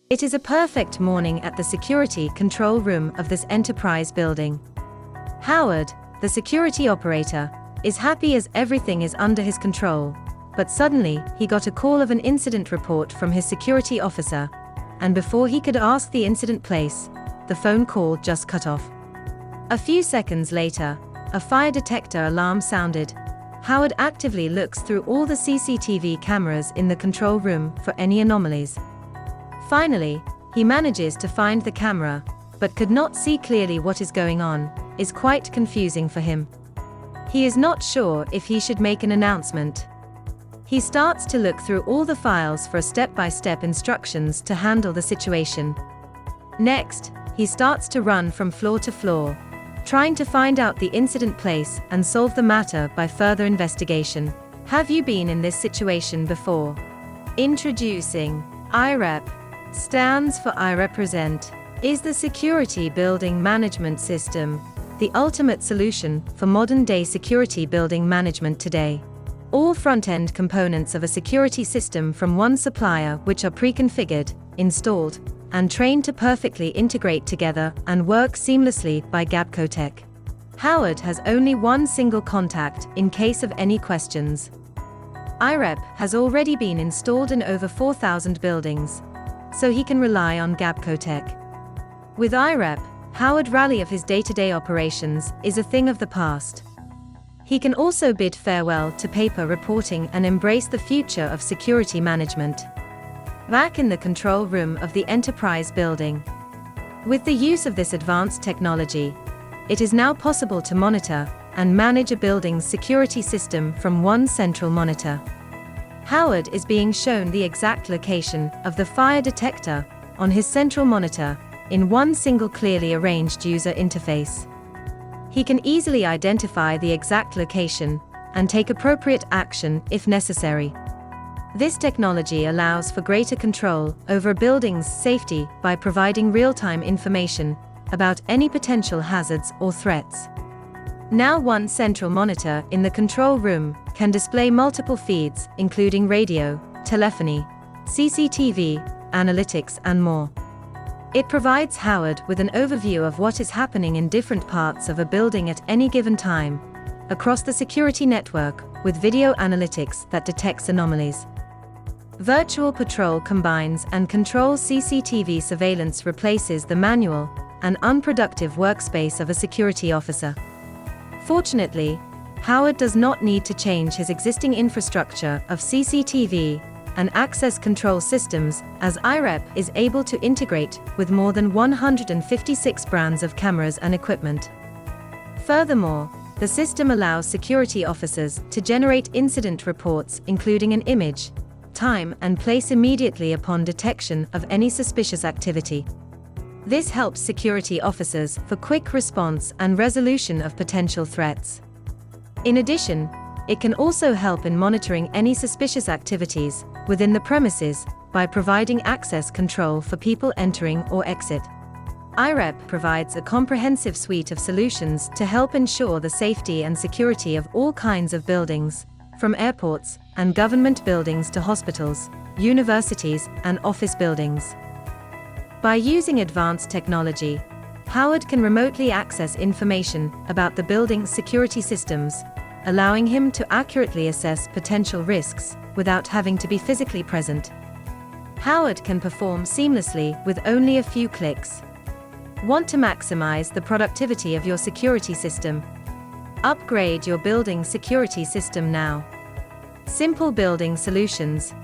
It is a perfect morning at the security control room of this enterprise building. Howard, the security operator, is happy as everything is under his control, but suddenly he got a call of an incident report from his security officer, and before he could ask the incident place, the phone call just cut off. A few seconds later, a fire detector alarm sounded. Howard actively looks through all the CCTV cameras in the control room for any anomalies. Finally, he manages to find the camera, but could not see clearly what is going on. Is quite confusing for him. He is not sure if he should make an announcement. He starts to look through all the files for step-by-step instructions to handle the situation. Next, he starts to run from floor to floor, trying to find out the incident place and solve the matter by further investigation. Have you been in this situation before? Introducing IREP. Stands for I Represent. Is the security building management system the ultimate solution for modern-day security building management today? All front-end components of a security system from one supplier which are pre-configured, installed, and trained to perfectly integrate together and work seamlessly by Gabkotech. Howard has only one single contact in case of any questions. IREP has already been installed in over 4,000 buildings, so he can rely on Gabkotech. With IREP, Howard rally of his day-to-day operations is a thing of the past. He can also bid farewell to paper reporting and embrace the future of security management. Back in the control room of the enterprise building. With the use of this advanced technology, it is now possible to monitor and manage a building's security system from one central monitor. Howard is being shown the exact location of the fire detector on his central monitor in one single clearly arranged user interface. He can easily identify the exact location and take appropriate action if necessary. This technology allows for greater control over a building's safety by providing real-time information about any potential hazards or threats. Now one central monitor in the control room can display multiple feeds, including radio, telephony, CCTV, analytics, and more. It provides Howard with an overview of what is happening in different parts of a building at any given time, across the security network, with video analytics that detects anomalies. Virtual Patrol combines and controls CCTV surveillance, replaces the manual and unproductive workspace of a security officer. Fortunately, Howard does not need to change his existing infrastructure of CCTV and access control systems, as IREP is able to integrate with more than 156 brands of cameras and equipment. Furthermore, the system allows security officers to generate incident reports, including an image, time, and place immediately upon detection of any suspicious activity. This helps security officers for quick response and resolution of potential threats. In addition, it can also help in monitoring any suspicious activities within the premises by providing access control for people entering or exit. IREP provides a comprehensive suite of solutions to help ensure the safety and security of all kinds of buildings, from airports and government buildings to hospitals, universities, and office buildings. By using advanced technology, Howard can remotely access information about the building's security systems, allowing him to accurately assess potential risks without having to be physically present. Howard can perform seamlessly with only a few clicks. Want to maximize the productivity of your security system? Upgrade your building security system now. Simple building solutions.